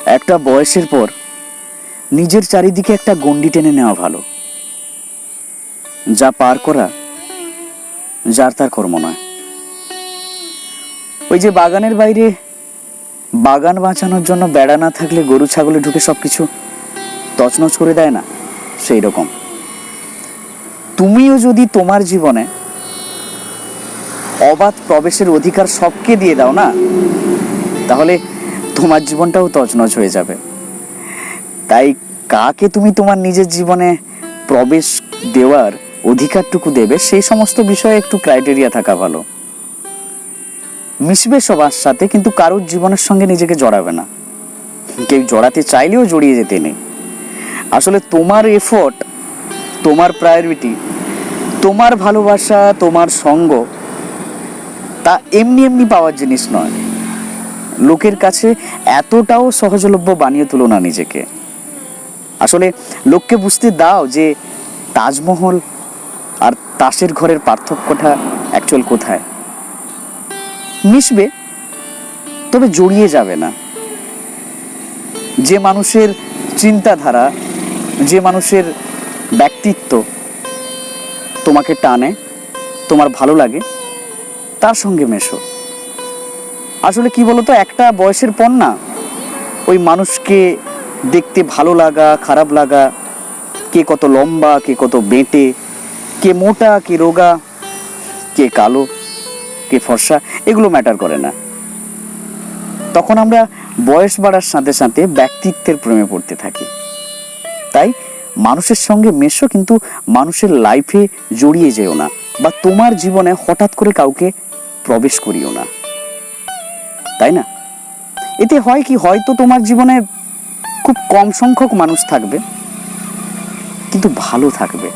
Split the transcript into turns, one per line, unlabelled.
একটা বয়সের পর নিজের চারিদিকে একটা গণ্ডি টেনে নেওয়া ভালো। যা পার করা যার তার কর্ম নয়। ওই যে বাগানের বাইরে বাগান বাঁচানোর জন্য বেড়া না থাকলে গরু ছাগলে ঢুকে সবকিছু তছনছ করে দেয় না, সেই রকম তুমিও যদি তোমার জীবনে অবাধ প্রবেশের অধিকার সবকে দিয়ে দাও না, তাহলে তোমার জীবনটাও তছনছ হয়ে যাবে। তাই কাকে তুমি তোমার নিজের জীবনে প্রবেশ দেওয়ার অধিকারটুকু দেবে, সেই সমস্ত বিষয়ে একটু ক্রাইটেরিয়া থাকা ভালো। মিশবে সবার সাথে, কিন্তু কারোর জীবনের সঙ্গে নিজেকে জড়াবে না। কেউ জড়াতে চাইলেও জড়িয়ে যেতে নেই। আসলে তোমার এফোর্ট, তোমার প্রায়োরিটি, তোমার ভালোবাসা, তোমার সঙ্গ তা এমনি এমনি পাওয়ার জিনিস নয়। লোকের কাছে এতটাও সহজলভ্য বানিয়ে তুলো না নিজেকে। আসলে লোককে বুঝতে দাও যে তাজমহল আর তাসের ঘরের পার্থক্যটা অ্যাকচুয়াল কোথায়। মিশবে, তবে জড়িয়ে যাবে না। যে মানুষের চিন্তাধারা, যে মানুষের ব্যক্তিত্ব তোমাকে টানে, তোমার ভালো লাগে, তার সঙ্গে মেশো। আসলে কি বলতো, একটা বয়সের পর না ওই মানুষকে দেখতে ভালো লাগা, খারাপ লাগা, কে কত লম্বা, কে কত বেঁটে, কে মোটা, কে রোগা, কে কালো, কে ফর্সা, এগুলো ম্যাটার করে না। তখন আমরা বয়স বাড়ার সাথে সাথে ব্যক্তিত্বের প্রেমে পড়তে থাকি। তাই মানুষের সঙ্গে মেশো, কিন্তু মানুষের লাইফে জড়িয়ে যেও না, বা তোমার জীবনে হঠাৎ করে কাউকে প্রবেশ করিও না, তাই না? এতে হয় কি, হয়তো তোমার জীবনে খুব কম সংখ্যক মানুষ থাকবে, কিন্তু ভালো থাকবে।